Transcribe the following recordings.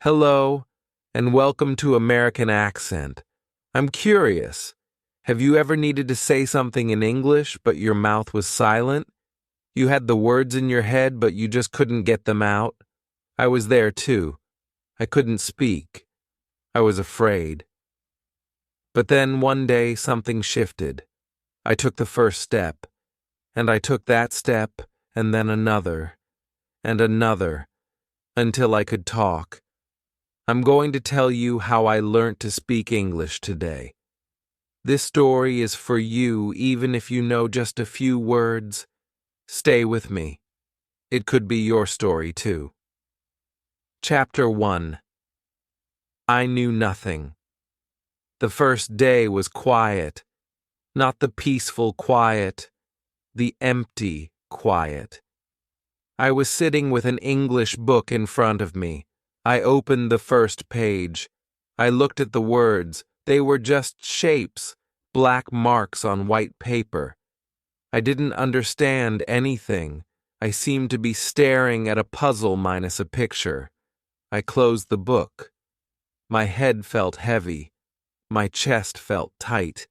Hello, and welcome to American Accent. I'm curious. Have you ever needed to say something in English, but your mouth was silent? You had the words in your head, but you just couldn't get them out? I was there too. I couldn't speak. I was afraid. But then one day something shifted. I took the first step, and I took that step, and then another, and another, until I could talk. I'm going to tell you how I learned to speak English today. This story is for you even if you know just a few words. Stay with me. It could be your story too. Chapter 1. I knew nothing. The first day was quiet. Not the peaceful quiet, the empty quiet. I was sitting with an English book in front of me. I opened the first page. I looked at the words. They were just shapes, black marks on white paper. I didn't understand anything. I seemed to be staring at a puzzle minus a picture. I closed the book. My head felt heavy. My chest felt tight.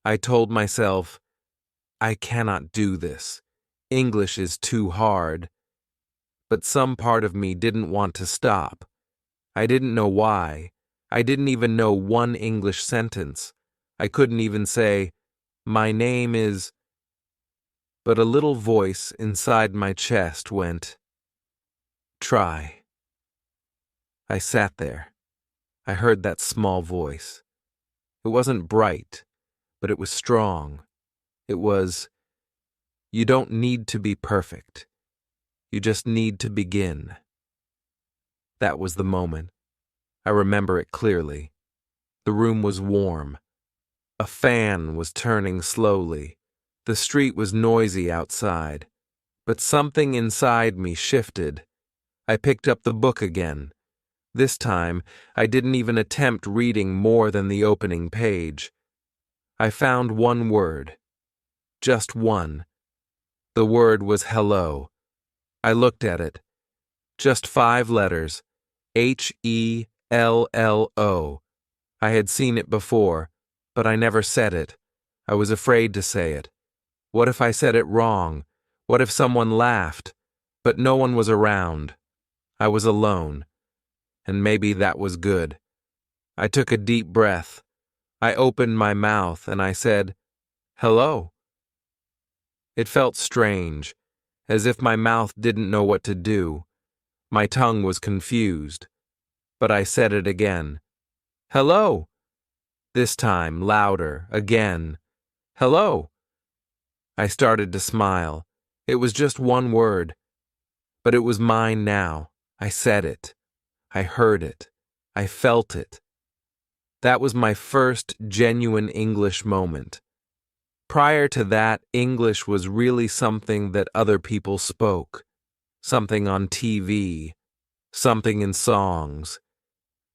I told myself, I cannot do this. English is too hard. But some part of me didn't want to stop. I didn't know why. I didn't even know one English sentence. I couldn't even say, my name is... But a little voice inside my chest went, try. I sat there. I heard that small voice. It wasn't bright, but it was strong. It was, you don't need to be perfect. You just need to begin. That was the moment. I remember it clearly. The room was warm. A fan was turning slowly. The street was noisy outside. But something inside me shifted. I picked up the book again. This time, I didn't even attempt reading more than the opening page. I found one word. Just one. The word was hello. I looked at it. Just 5 letters. Hello. I had seen it before, but I never said it. I was afraid to say it. What if I said it wrong? What if someone laughed? But no one was around. I was alone. And maybe that was good. I took a deep breath. I opened my mouth and I said, hello. It felt strange. As if my mouth didn't know what to do. My tongue was confused. But I said it again. Hello! This time, louder, again. Hello! I started to smile. It was just one word. But it was mine now. I said it. I heard it. I felt it. That was my first genuine English moment. Prior to that, English was really something that other people spoke, something on TV, something in songs.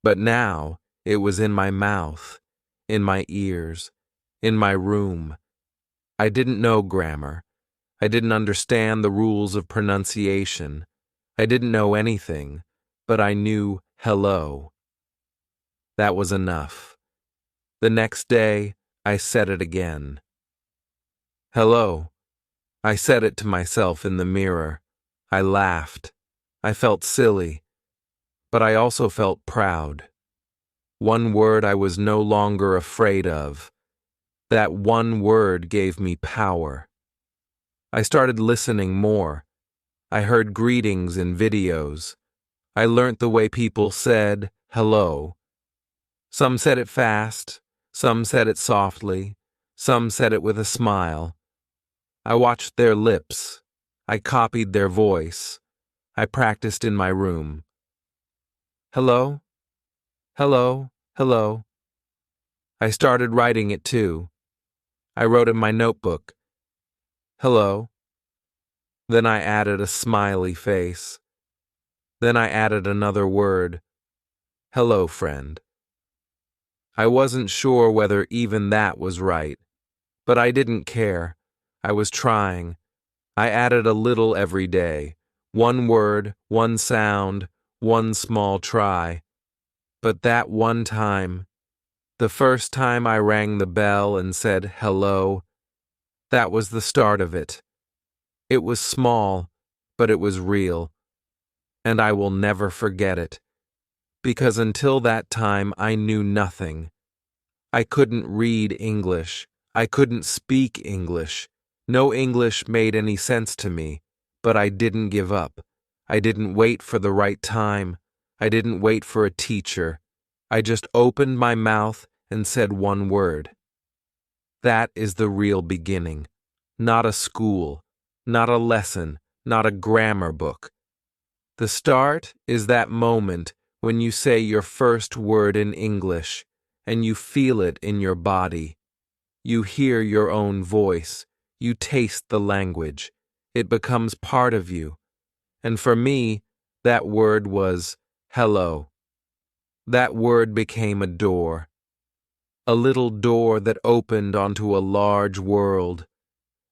But now, it was in my mouth, in my ears, in my room. I didn't know grammar. I didn't understand the rules of pronunciation. I didn't know anything, but I knew hello. That was enough. The next day, I said it again. Hello. I said it to myself in the mirror. I laughed. I felt silly. But I also felt proud. One word I was no longer afraid of. That one word gave me power. I started listening more. I heard greetings in videos. I learnt the way people said hello. Some said it fast. Some said it softly. Some said it with a smile. I watched their lips. I copied their voice. I practiced in my room. Hello? Hello? Hello? I started writing it too. I wrote in my notebook. Hello. Then I added a smiley face. Then I added another word. Hello, friend. I wasn't sure whether even that was right, but I didn't care. I was trying. I added a little every day. One word, one sound, one small try. But that one time, the first time I rang the bell and said hello, that was the start of it. It was small, but it was real, and I will never forget it, because until that time I knew nothing. I couldn't read English. I couldn't speak English. No English made any sense to me, but I didn't give up. I didn't wait for the right time. I didn't wait for a teacher. I just opened my mouth and said one word. That is the real beginning. Not a school, not a lesson, not a grammar book. The start is that moment when you say your first word in English, and you feel it in your body. You hear your own voice. You taste the language. It becomes part of you. And for me, that word was hello. That word became a door. A little door that opened onto a large world.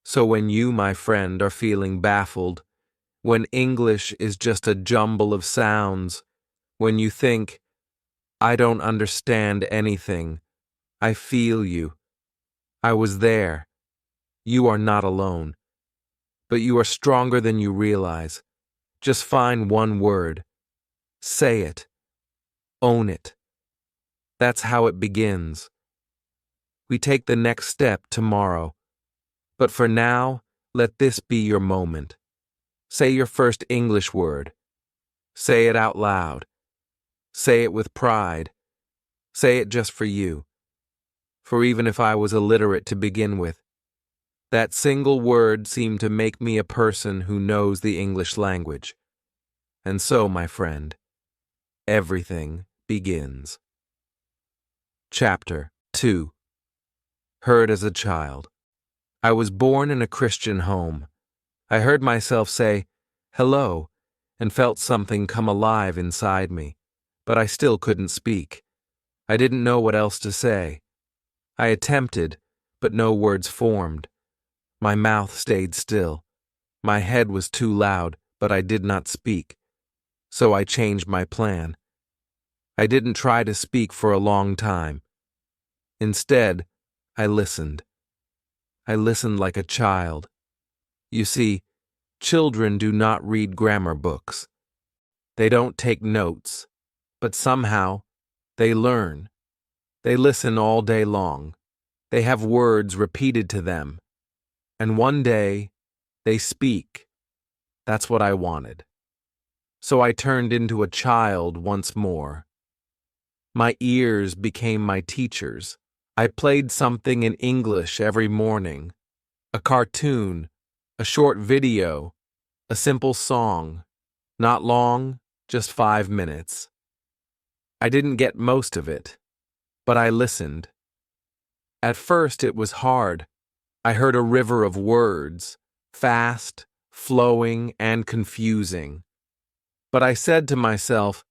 So when you, my friend, are feeling baffled, when English is just a jumble of sounds, when you think, I don't understand anything, I feel you. I was there. You are not alone. But you are stronger than you realize. Just find one word. Say it. Own it. That's how it begins. We take the next step tomorrow. But for now, let this be your moment. Say your first English word. Say it out loud. Say it with pride. Say it just for you. For even if I was illiterate to begin with, that single word seemed to make me a person who knows the English language. And so, my friend, everything begins. Chapter 2. Heard as a child. I was born in a Christian home. I heard myself say, hello, and felt something come alive inside me, but I still couldn't speak. I didn't know what else to say. I attempted, but no words formed. My mouth stayed still. My head was too loud, but I did not speak. So I changed my plan. I didn't try to speak for a long time. Instead, I listened. I listened like a child. You see, children do not read grammar books. They don't take notes, but somehow they learn. They listen all day long. They have words repeated to them. And one day, they speak. That's what I wanted. So I turned into a child once more. My ears became my teachers. I played something in English every morning. A cartoon, a short video, a simple song. Not long, just 5 minutes. I didn't get most of it, but I listened. At first it was hard. I heard a river of words, fast, flowing, and confusing. But I said to myself,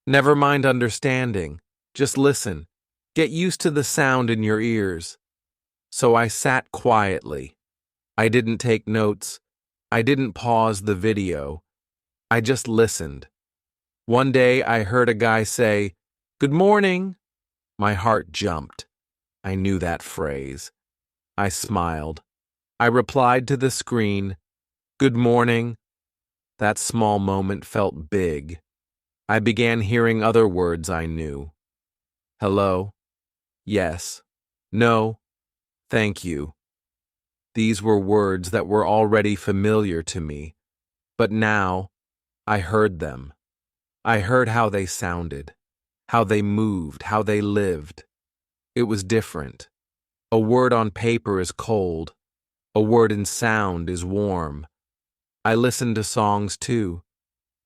never mind understanding, just listen. Get used to the sound in your ears. So I sat quietly. I didn't take notes. I didn't pause the video. I just listened. One day I heard a guy say, "Good morning." My heart jumped. I knew that phrase. I smiled. I replied to the screen, "Good morning." That small moment felt big. I began hearing other words I knew. Hello. Yes. No. Thank you. These were words that were already familiar to me, but now I heard them. I heard how they sounded, how they moved, how they lived. It was different. A word on paper is cold. A word in sound is warm. I listened to songs too,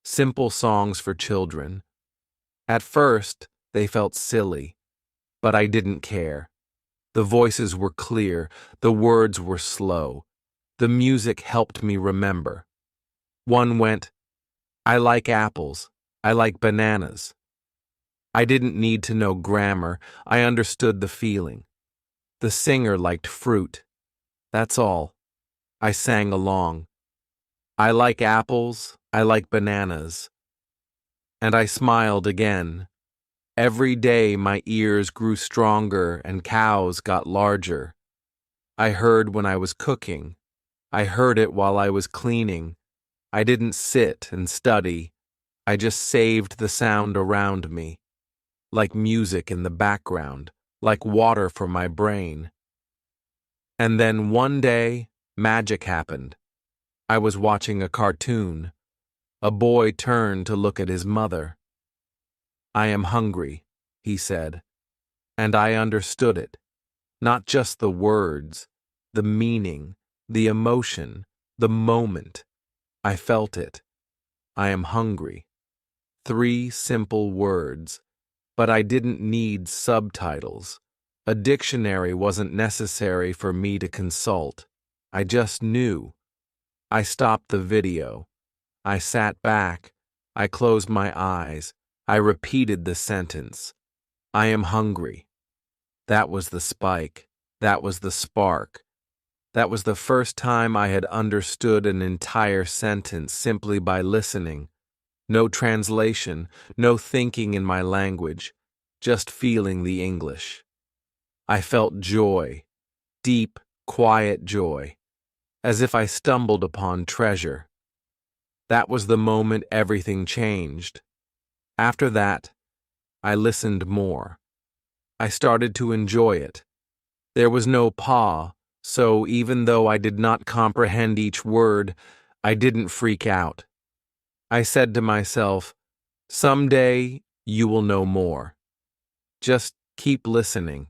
simple songs for children. At first, they felt silly, but I didn't care. The voices were clear, the words were slow. The music helped me remember. One went, "I like apples. I like bananas." I didn't need to know grammar. I understood the feeling. The singer liked fruit. That's all. I sang along. I like apples. I like bananas. And I smiled again. Every day my ears grew stronger and cows got larger. I heard when I was cooking. I heard it while I was cleaning. I didn't sit and study. I just saved the sound around me, like music in the background, like water for my brain. And then one day, magic happened. I was watching a cartoon. A boy turned to look at his mother. "I am hungry," he said, and I understood it. Not just the words, the meaning, the emotion, the moment. I felt it. I am hungry. 3 simple words, but I didn't need subtitles. A dictionary wasn't necessary for me to consult. I just knew. I stopped the video. I sat back. I closed my eyes. I repeated the sentence. I am hungry. That was the spike. That was the spark. That was the first time I had understood an entire sentence simply by listening. No translation, no thinking in my language, just feeling the English. I felt joy, deep, quiet joy, as if I stumbled upon treasure. That was the moment everything changed. After that, I listened more. I started to enjoy it. There was no pause, so even though I did not comprehend each word, I didn't freak out. I said to myself, someday you will know more. Just keep listening.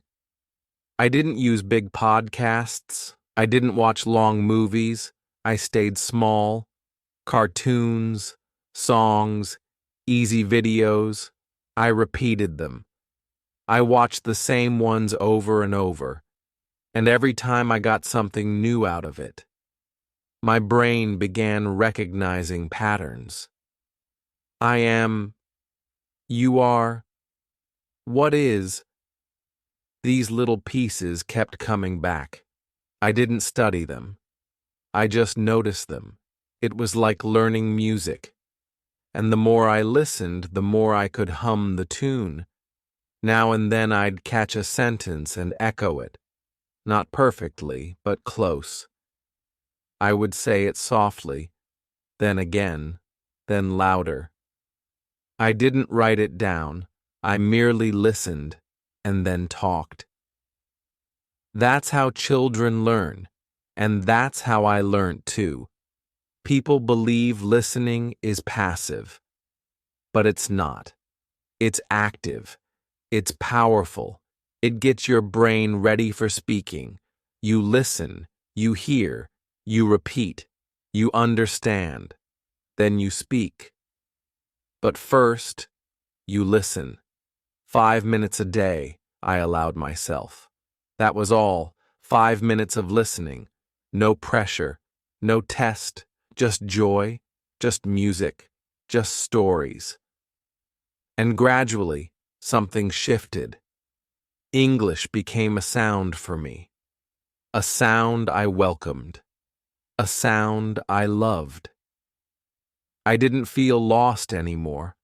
I didn't use big podcasts. I didn't watch long movies. I stayed small. Cartoons, songs, easy videos. I repeated them. I watched the same ones over and over, and every time I got something new out of it. My brain began recognizing patterns. I am, you are, what is? These little pieces kept coming back. I didn't study them. I just noticed them. It was like learning music. And the more I listened, the more I could hum the tune. Now and then I'd catch a sentence and echo it. Not perfectly, but close. I would say it softly, then again, then louder. I didn't write it down. I merely listened and then talked. That's how children learn, and that's how I learned too. People believe listening is passive, but it's not. It's active. It's powerful. It gets your brain ready for speaking. You listen, you hear, you repeat, you understand, then you speak. But first, you listen. 5 minutes a day, I allowed myself. That was all. 5 minutes of listening. No pressure, no test, just joy, just music, just stories. And gradually, something shifted. English became a sound for me. A sound I welcomed. A sound I loved. I didn't feel lost anymore.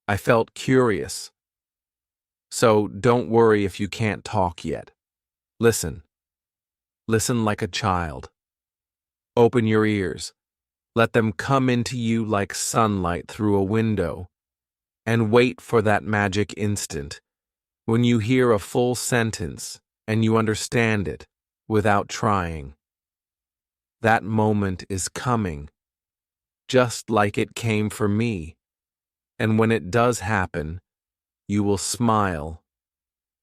I felt curious. So don't worry if you can't talk yet. Listen. Listen like a child. Open your ears. Let them come into you like sunlight through a window. And wait for that magic instant when you hear a full sentence and you understand it without trying. That moment is coming, just like it came for me. And when it does happen, you will smile.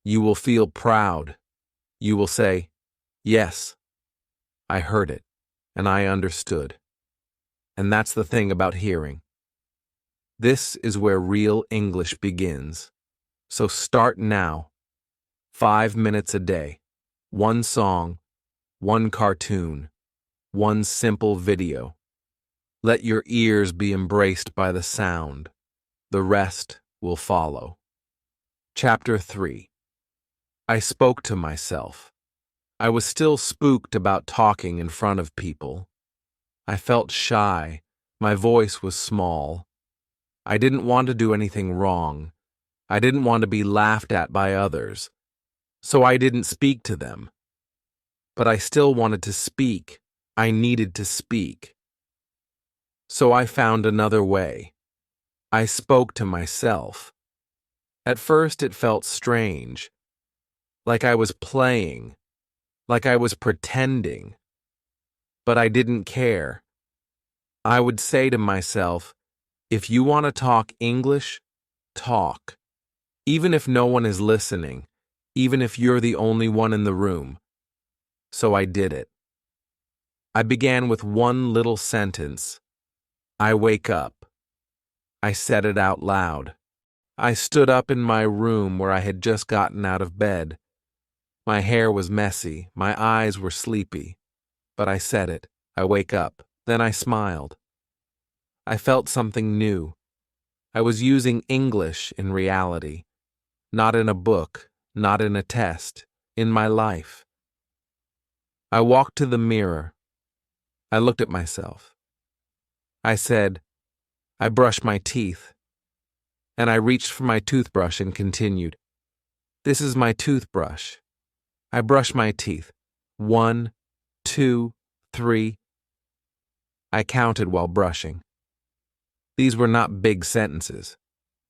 You will feel proud. You will say, yes, I heard it, and I understood. And that's the thing about hearing. This is where real English begins. So start now. 5 minutes a day. One song, one cartoon, one simple video. Let your ears be embraced by the sound. The rest will follow. Chapter 3. I spoke to myself. I was still spooked about talking in front of people. I felt shy. My voice was small. I didn't want to do anything wrong. I didn't want to be laughed at by others. So I didn't speak to them. But I still wanted to speak. I needed to speak. So I found another way. I spoke to myself. At first it felt strange, like I was playing, like I was pretending. But I didn't care. I would say to myself, if you want to talk English, talk. Even if no one is listening, even if you're the only one in the room. So I did it. I began with one little sentence. I wake up. I said it out loud. I stood up in my room where I had just gotten out of bed. My hair was messy, my eyes were sleepy. But I said it. I wake up. Then I smiled. I felt something new. I was using English in reality. Not in a book, not in a test, in my life. I walked to the mirror. I looked at myself. I said, I brush my teeth. And I reached for my toothbrush and continued. This is my toothbrush. I brush my teeth. 1, 2, 3. I counted while brushing. These were not big sentences,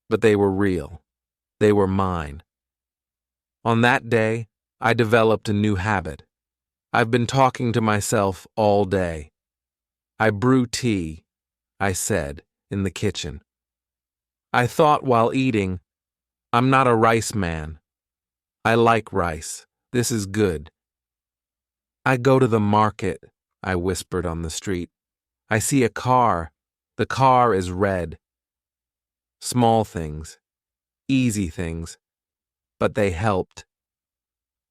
but they were real. They were mine. On that day, I developed a new habit. I've been talking to myself all day. I brew tea, I said, in the kitchen. I thought while eating, I'm not a rice man. I like rice. This is good. I go to the market, I whispered on the street. I see a car. The car is red. Small things, easy things, but they helped.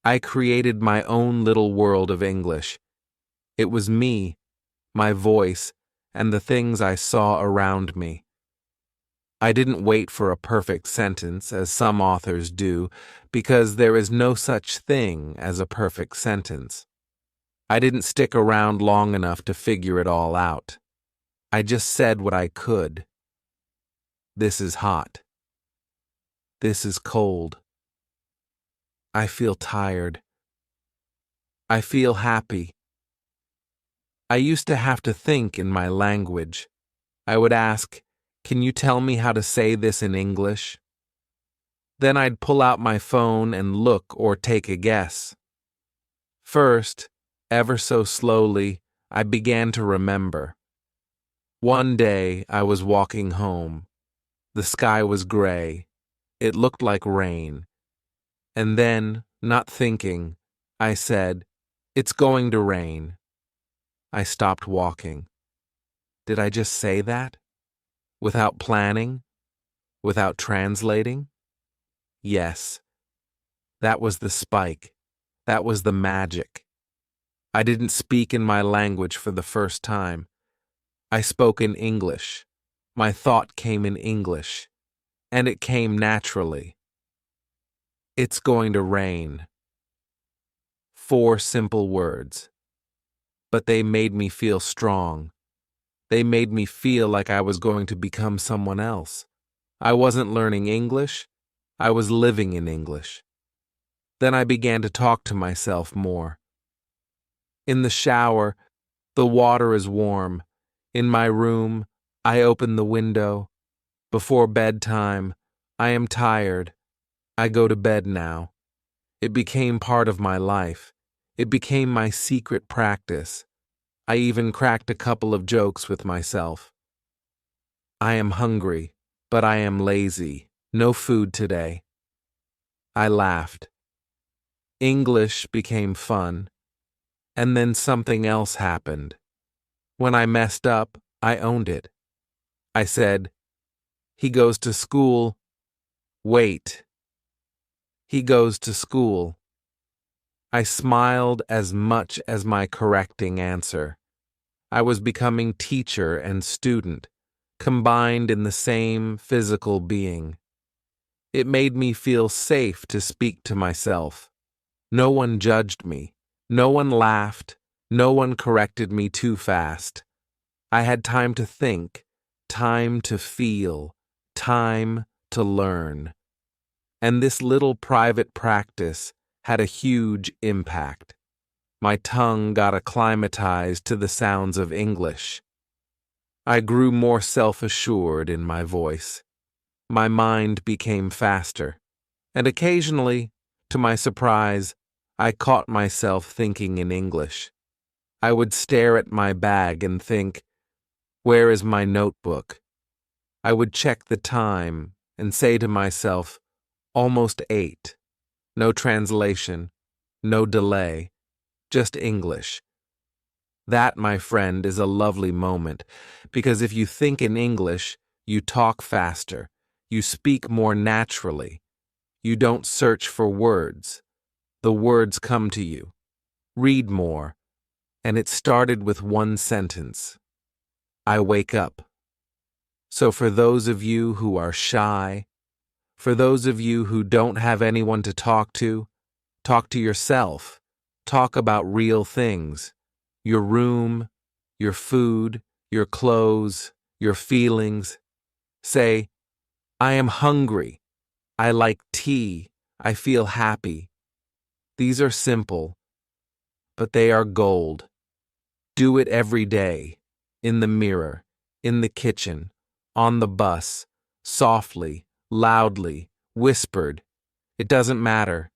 I created my own little world of English. It was me, my voice, and the things I saw around me. I didn't wait for a perfect sentence, as some authors do, because there is no such thing as a perfect sentence. I didn't stick around long enough to figure it all out. I just said what I could. This is hot. This is cold. I feel tired. I feel happy. I used to have to think in my language. I would ask, can you tell me how to say this in English? Then I'd pull out my phone and look or take a guess. First, ever so slowly, I began to remember. One day I was walking home. The sky was gray. It looked like rain. And then, not thinking, I said, "It's going to rain." I stopped walking. Did I just say that? Without planning? Without translating? Yes. That was the spike. That was the magic. I didn't speak in my language for the first time. I spoke in English. My thought came in English. And it came naturally. It's going to rain. 4 simple words. But they made me feel strong. They made me feel like I was going to become someone else. I wasn't learning English. I was living in English. Then I began to talk to myself more. In the shower, the water is warm. In my room, I open the window. Before bedtime, I am tired. I go to bed now. It became part of my life. It became my secret practice. I even cracked a couple of jokes with myself. I am hungry, but I am lazy. No food today. I laughed. English became fun. And then something else happened. When I messed up, I owned it. I said, "He goes to school." Wait. He goes to school. I smiled as much as my correcting answer. I was becoming teacher and student, combined in the same physical being. It made me feel safe to speak to myself. No one judged me. No one laughed. No one corrected me too fast. I had time to think, time to feel, time to learn. And this little private practice had a huge impact. My tongue got acclimatized to the sounds of English. I grew more self-assured in my voice. My mind became faster, and occasionally, to my surprise, I caught myself thinking in English. I would stare at my bag and think, "Where is my notebook?" I would check the time and say to myself, "Almost 8. No translation, no delay, just English." That, my friend, is a lovely moment, because if you think in English, you talk faster, you speak more naturally, you don't search for words. The words come to you. Read more. And it started with one sentence. I wake up. So for those of you who are shy, for those of you who don't have anyone to talk to yourself. Talk about real things. Your room, your food, your clothes, your feelings. Say, I am hungry. I like tea. I feel happy. These are simple, but they are gold. Do it every day, in the mirror, in the kitchen, on the bus, softly, loudly, whispered. It doesn't matter.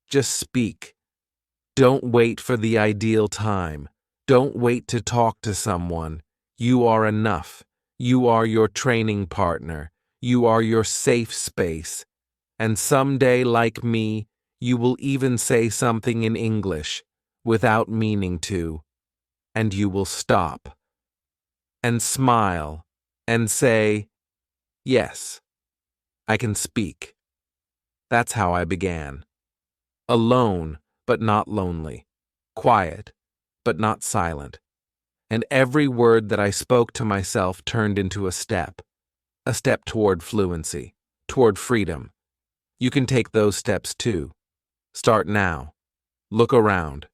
Just speak. Don't wait for the ideal time. Don't wait to talk to someone. You are enough. You are your training partner. You are your safe space. And someday, like me, you will even say something in English without meaning to. And you will stop and smile and say, "Yes, I can speak." That's how I began. Alone, but not lonely. Quiet, but not silent. And every word that I spoke to myself turned into a step toward fluency, toward freedom. You can take those steps too. Start now. Look around.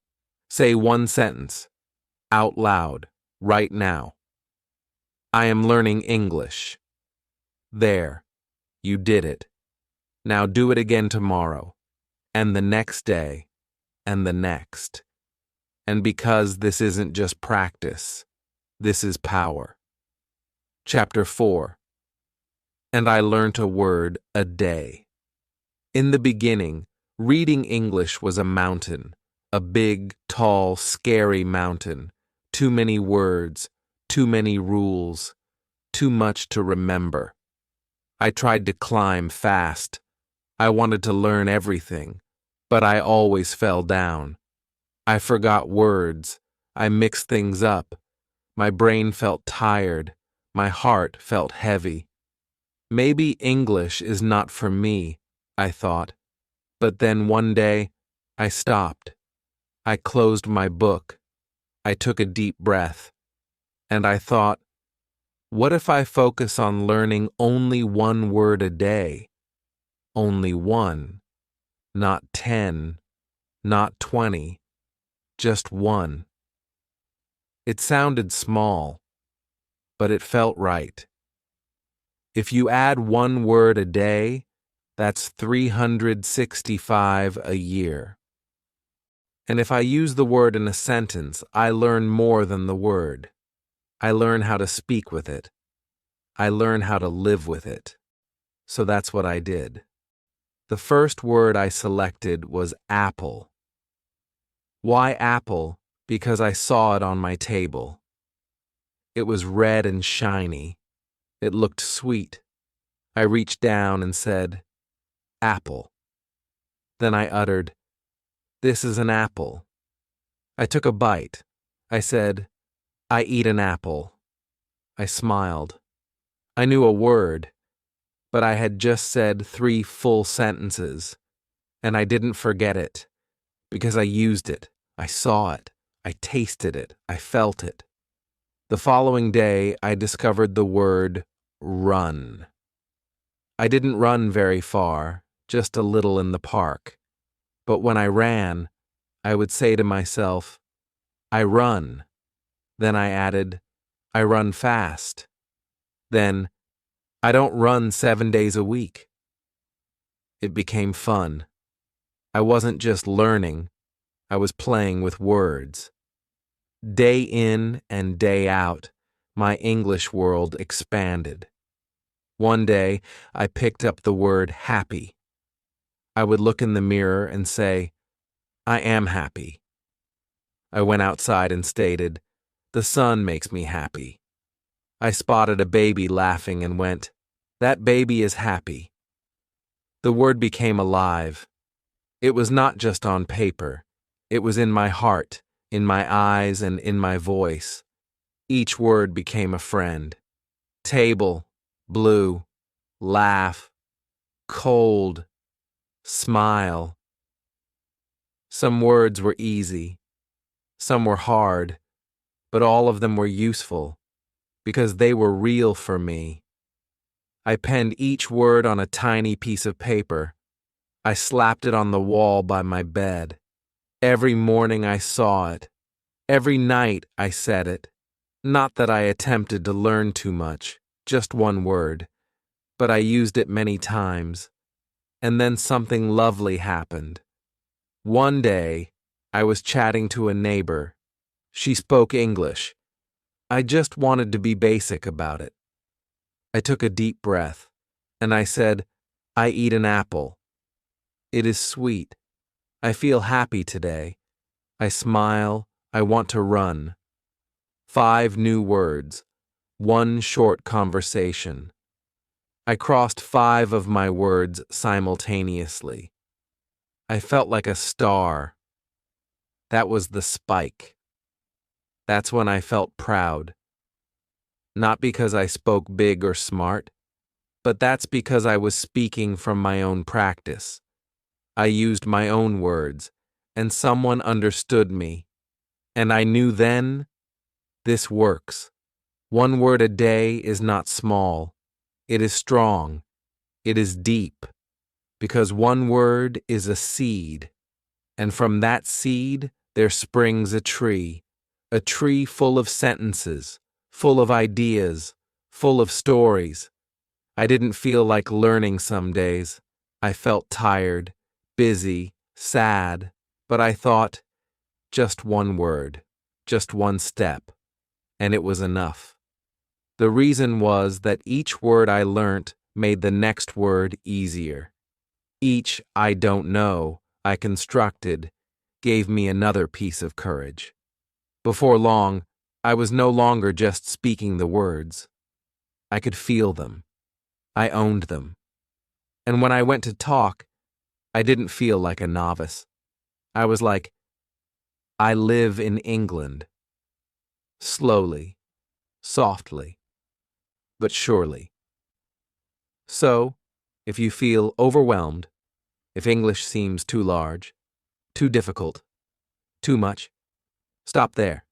Say one sentence, out loud, right now. I am learning English. There, you did it. Now do it again tomorrow, and the next day, and the next. And because this isn't just practice, this is power. Chapter 4. And I learnt a word a day. In the beginning, reading English was a mountain, a big, tall, scary mountain. Too many words, too many rules, too much to remember. I tried to climb fast. I wanted to learn everything, but I always fell down. I forgot words. I mixed things up. My brain felt tired. My heart felt heavy. Maybe English is not for me, I thought. But then one day, I stopped. I closed my book. I took a deep breath. And I thought, what if I focus on learning only one word a day? Only one. Not 10. Not 20. Just one. It sounded small, but it felt right. If you add one word a day, that's 365 a year. And if I use the word in a sentence, I learn more than the word. I learn how to speak with it. I learn how to live with it. So that's what I did. The first word I selected was apple. Why apple? Because I saw it on my table. It was red and shiny. It looked sweet. I reached down and said, apple. Then I uttered, "This is an apple." I took a bite. I said, "I eat an apple." I smiled. I knew a word, but I had just said 3 full sentences, and I didn't forget it, because I used it, I saw it, I tasted it, I felt it. The following day, I discovered the word run. I didn't run very far, just a little in the park. But when I ran, I would say to myself, I run. Then I added, I run fast. Then, I don't run 7 days a week. It became fun. I wasn't just learning, I was playing with words. Day in and day out, my English world expanded. One day, I picked up the word happy. I would look in the mirror and say, I am happy. I went outside and stated, the sun makes me happy. I spotted a baby laughing and went, that baby is happy. The word became alive. It was not just on paper. It was in my heart, in my eyes, and in my voice. Each word became a friend. Table, blue, laugh, cold, smile. Some words were easy. Some were hard, but all of them were useful because they were real for me. I penned each word on a tiny piece of paper. I slapped it on the wall by my bed. Every morning I saw it. Every night I said it. Not that I attempted to learn too much, just one word, but I used it many times. And then something lovely happened. One day, I was chatting to a neighbor. She spoke English. I just wanted to be basic about it. I took a deep breath, and I said, I eat an apple. It is sweet. I feel happy today. I smile. I want to run. 5 new words. 1 short conversation. I crossed 5 of my words simultaneously. I felt like a star. That was the spike. That's when I felt proud. Not because I spoke big or smart, but that's because I was speaking from my own practice. I used my own words, and someone understood me. And I knew then, this works. 1 word a day is not small. It is strong. It is deep. Because 1 word is a seed. And from that seed, there springs a tree full of sentences, full of ideas, full of stories. I didn't feel like learning some days. I felt tired, busy, sad, but I thought, just 1 word, just 1 step, and it was enough. The reason was that each word I learnt made the next word easier. Each I don't know I constructed gave me another piece of courage. Before long, I was no longer just speaking the words. I could feel them. I owned them. And when I went to talk, I didn't feel like a novice. I was like, I live in England. Slowly, softly, but surely. So, if you feel overwhelmed, if English seems too large, too difficult, too much, stop there.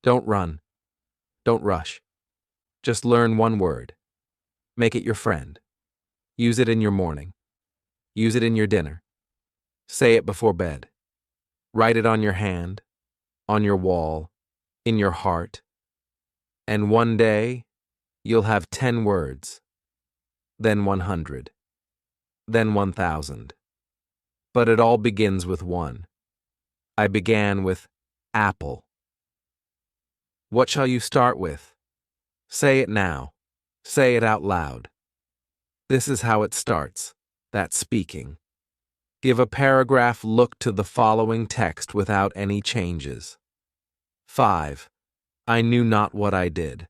Don't run. Don't rush. Just learn 1 word. Make it your friend. Use it in your morning. Use it in your dinner. Say it before bed. Write it on your hand, on your wall, in your heart. And one day, you'll have 10 words. Then 100. Then 1,000. But it all begins with 1. I began with apple. What shall you start with? Say it now. Say it out loud. This is how it starts. That's speaking. Give a paragraph look to the following text without any changes. 5. I knew not what I did.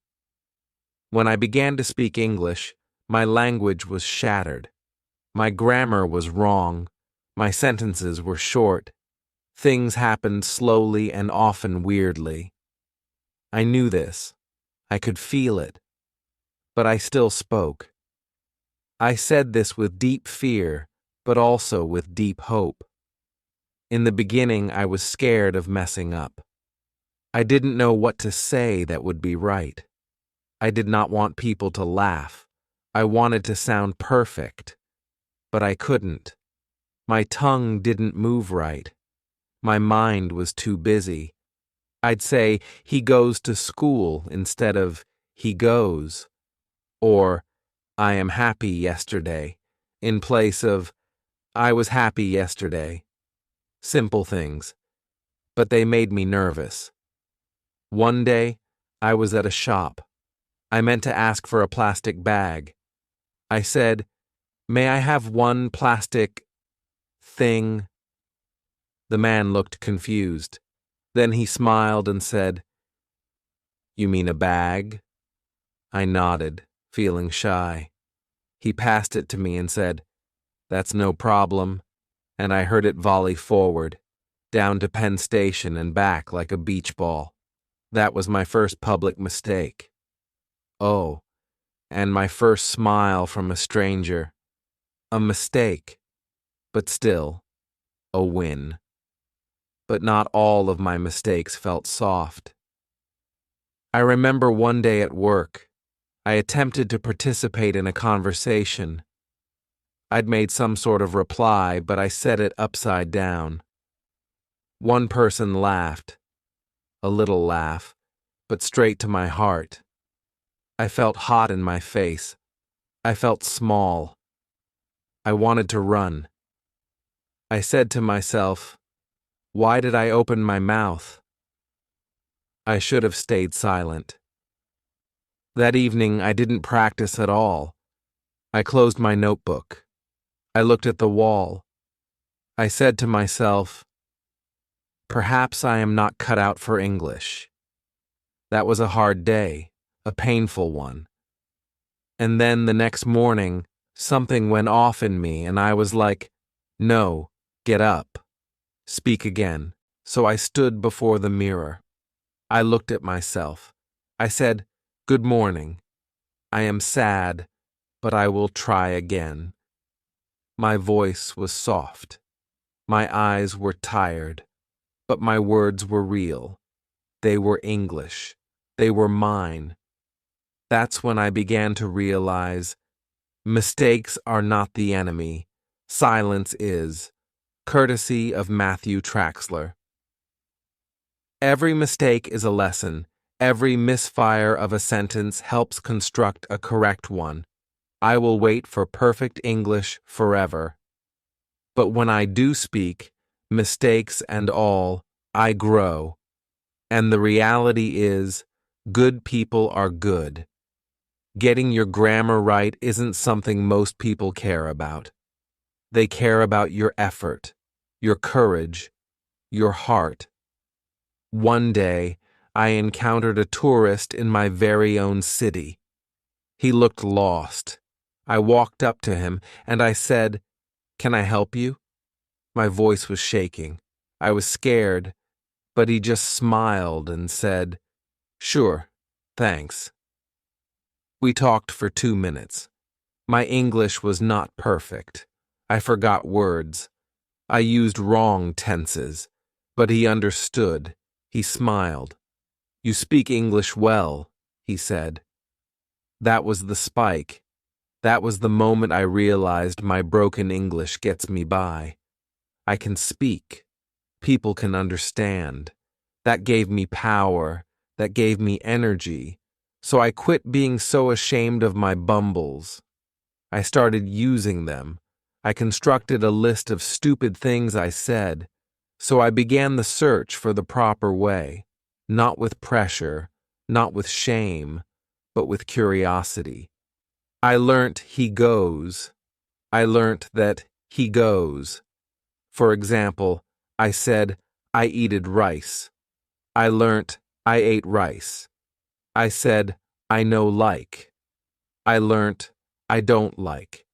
When I began to speak English, my language was shattered. My grammar was wrong. My sentences were short. Things happened slowly and often weirdly. I knew this. I could feel it. But I still spoke. I said this with deep fear, but also with deep hope. In the beginning, I was scared of messing up. I didn't know what to say that would be right. I did not want people to laugh. I wanted to sound perfect. But I couldn't. My tongue didn't move right. My mind was too busy. I'd say, he goes to school instead of he goes. Or, I am happy yesterday, in place of I was happy yesterday. Simple things, but they made me nervous. One day, I was at a shop. I meant to ask for a plastic bag. I said, "May I have one plastic thing?" The man looked confused. Then he smiled and said, "You mean a bag?" I nodded, feeling shy. He passed it to me and said, "That's no problem," and I heard it volley forward, down to Penn Station and back like a beach ball. That was my first public mistake. Oh, and my first smile from a stranger. A mistake, but still, a win. But not all of my mistakes felt soft. I remember one day at work, I attempted to participate in a conversation. I'd made some sort of reply, but I said it upside down. One person laughed, a little laugh, but straight to my heart. I felt hot in my face. I felt small. I wanted to run. I said to myself, why did I open my mouth? I should have stayed silent. That evening, I didn't practice at all. I closed my notebook. I looked at the wall. I said to myself, perhaps I am not cut out for English. That was a hard day, a painful one. And then the next morning, something went off in me and I was like, no, get up, speak again. So I stood before the mirror. I looked at myself. I said, good morning. I am sad, but I will try again. My voice was soft. My eyes were tired, but my words were real. They were English. They were mine. That's when I began to realize mistakes are not the enemy. Silence is. Courtesy of Matthew Traxler. Every mistake is a lesson. Every misfire of a sentence helps construct a correct one. I will wait for perfect English forever. But when I do speak, mistakes and all, I grow. And the reality is, good people are good. Getting your grammar right isn't something most people care about. They care about your effort, your courage, your heart. One day, I encountered a tourist in my very own city. He looked lost. I walked up to him and I said, "Can I help you?" My voice was shaking. I was scared, but he just smiled and said, "Sure, thanks." We talked for 2 minutes. My English was not perfect. I forgot words. I used wrong tenses, but he understood. He smiled. "You speak English well," he said. That was the spike. That was the moment I realized my broken English gets me by. I can speak. People can understand. That gave me power. That gave me energy. So I quit being so ashamed of my bumbles. I started using them. I constructed a list of stupid things I said. So I began the search for the proper way, not with pressure, not with shame, but with curiosity. I learnt he goes. I learnt that he goes. For example, I said, I eated rice. I learnt I ate rice. I said, I know like. I learnt I don't like.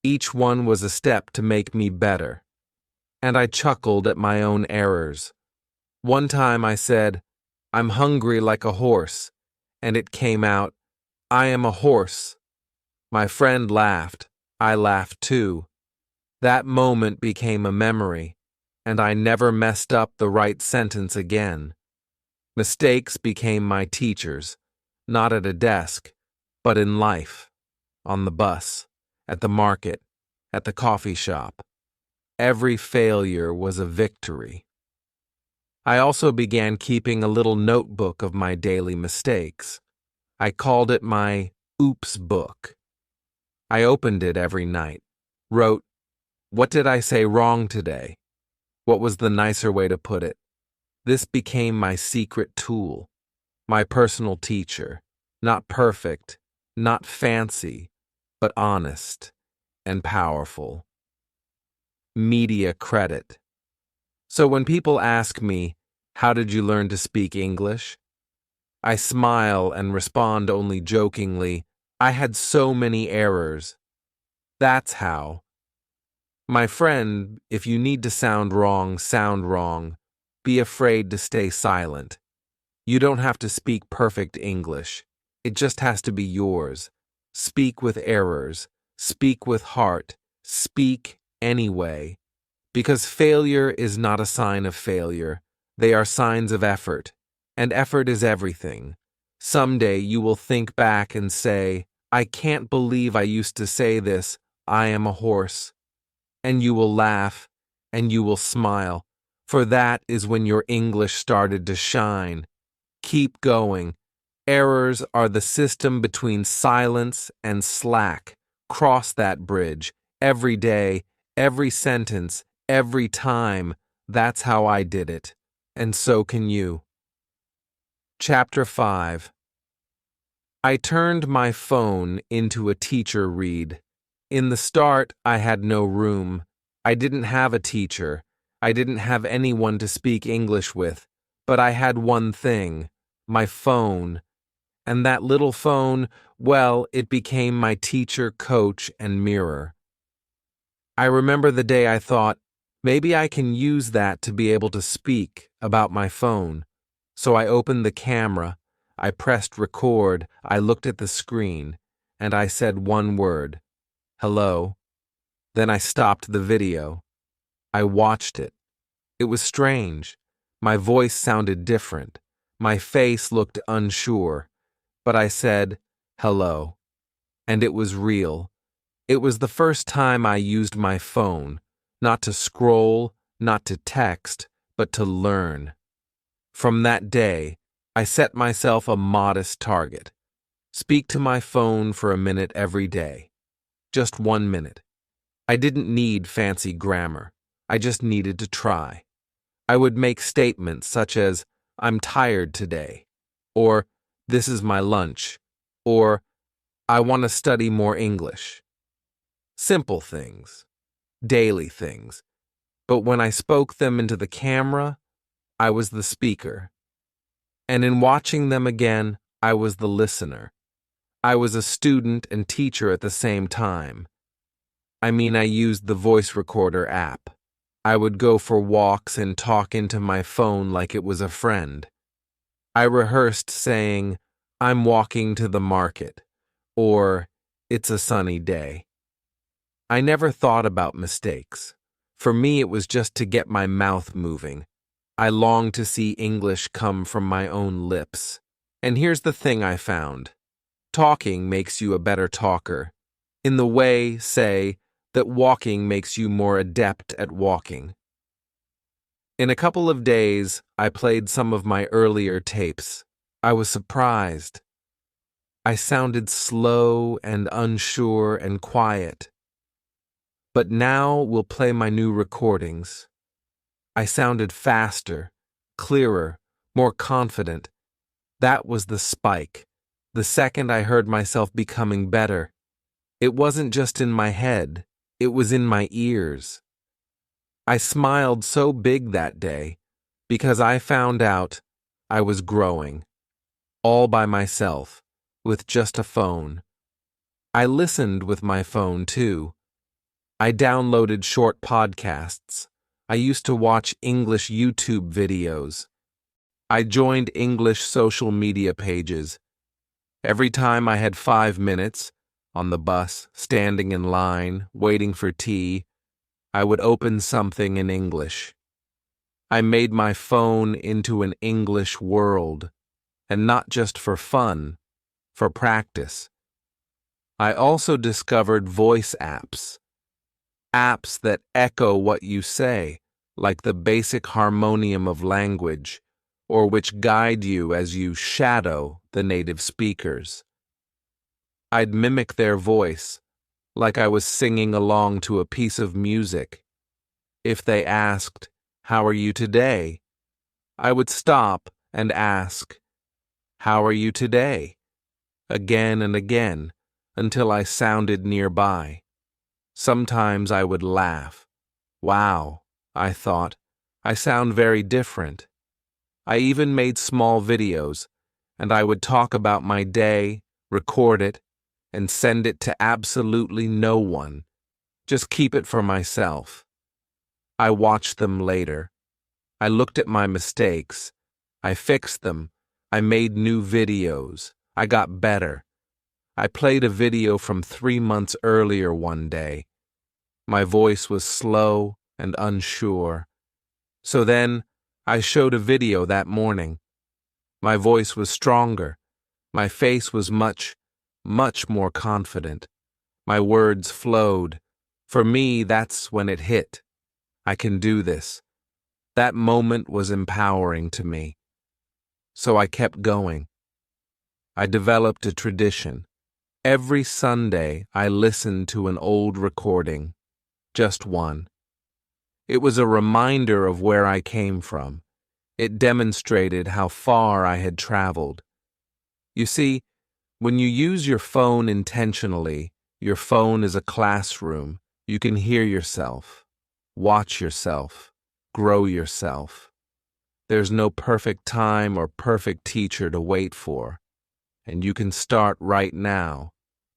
Each one was a step to make me better. And I chuckled at my own errors. One time I said, I'm hungry like a horse, and it came out, I am a horse. My friend laughed. I laughed too. That moment became a memory, and I never messed up the right sentence again. Mistakes became my teachers, not at a desk, but in life, on the bus, at the market, at the coffee shop. Every failure was a victory. I also began keeping a little notebook of my daily mistakes. I called it my oops book. I opened it every night, wrote, "What did I say wrong today? What was the nicer way to put it?" This became my secret tool, my personal teacher, not perfect, not fancy, but honest and powerful. Media credit. So when people ask me, "How did you learn to speak English?" I smile and respond only jokingly, "I had so many errors. That's how." My friend, if you need to sound wrong. Be afraid to stay silent. You don't have to speak perfect English. It just has to be yours. Speak with errors. Speak with heart. Speak anyway. Because failure is not a sign of failure. They are signs of effort. And effort is everything. Someday you will think back and say, "I can't believe I used to say this. I am a horse." And you will laugh, and you will smile, for that is when your English started to shine. Keep going. Errors are the system between silence and slack. Cross that bridge. Every day, every sentence, every time. That's how I did it. And so can you. Chapter 5. I turned my phone into a teacher read. In the start, I had no room. I didn't have a teacher. I didn't have anyone to speak English with. But I had one thing, my phone. And that little phone, well, it became my teacher, coach, and mirror. I remember the day I thought, maybe I can use that to be able to speak about my phone. So I opened the camera, I pressed record, I looked at the screen, and I said one word, "Hello." Then I stopped the video. I watched it. It was strange. My voice sounded different. My face looked unsure. But I said, "Hello." And it was real. It was the first time I used my phone, not to scroll, not to text, but to learn. From that day, I set myself a modest target. Speak to my phone for a minute every day. Just 1 minute. I didn't need fancy grammar. I just needed to try. I would make statements such as, "I'm tired today," or "This is my lunch," or "I want to study more English." Simple things, daily things. But when I spoke them into the camera, I was the speaker. And in watching them again, I was the listener. I was a student and teacher at the same time. I used the voice recorder app. I would go for walks and talk into my phone like it was a friend. I rehearsed saying, "I'm walking to the market," or "It's a sunny day." I never thought about mistakes. For me, it was just to get my mouth moving. I longed to see English come from my own lips. And here's the thing I found. Talking makes you a better talker. In the way, say, that walking makes you more adept at walking. In a couple of days, I played some of my earlier tapes. I was surprised. I sounded slow and unsure and quiet. But now we'll play my new recordings. I sounded faster, clearer, more confident. That was the spike. The second I heard myself becoming better. It wasn't just in my head, it was in my ears. I smiled so big that day because I found out I was growing, all by myself, with just a phone. I listened with my phone too. I downloaded short podcasts. I used to watch English YouTube videos. I joined English social media pages. Every time I had 5 minutes, on the bus, standing in line, waiting for tea, I would open something in English. I made my phone into an English world, and not just for fun, for practice. I also discovered voice apps. Apps that echo what you say, like the basic harmonium of language, or which guide you as you shadow the native speakers. I'd mimic their voice, like I was singing along to a piece of music. If they asked, "How are you today?" I would stop and ask, "How are you today?" again and again, until I sounded nearby. Sometimes I would laugh. Wow, I thought, I sound very different. I even made small videos, and I would talk about my day, record it, and send it to absolutely no one. Just keep it for myself. I watched them later. I looked at my mistakes. I fixed them. I made new videos. I got better. I played a video from 3 months earlier one day. My voice was slow and unsure. So then, I showed a video that morning. My voice was stronger. My face was much more confident. My words flowed. For me, that's when it hit. I can do this. That moment was empowering to me. So I kept going. I developed a tradition. Every Sunday, I listened to an old recording. Just one. It was a reminder of where I came from. It demonstrated how far I had traveled. You see, when you use your phone intentionally, your phone is a classroom. You can hear yourself, watch yourself, grow yourself. There's no perfect time or perfect teacher to wait for, and you can start right now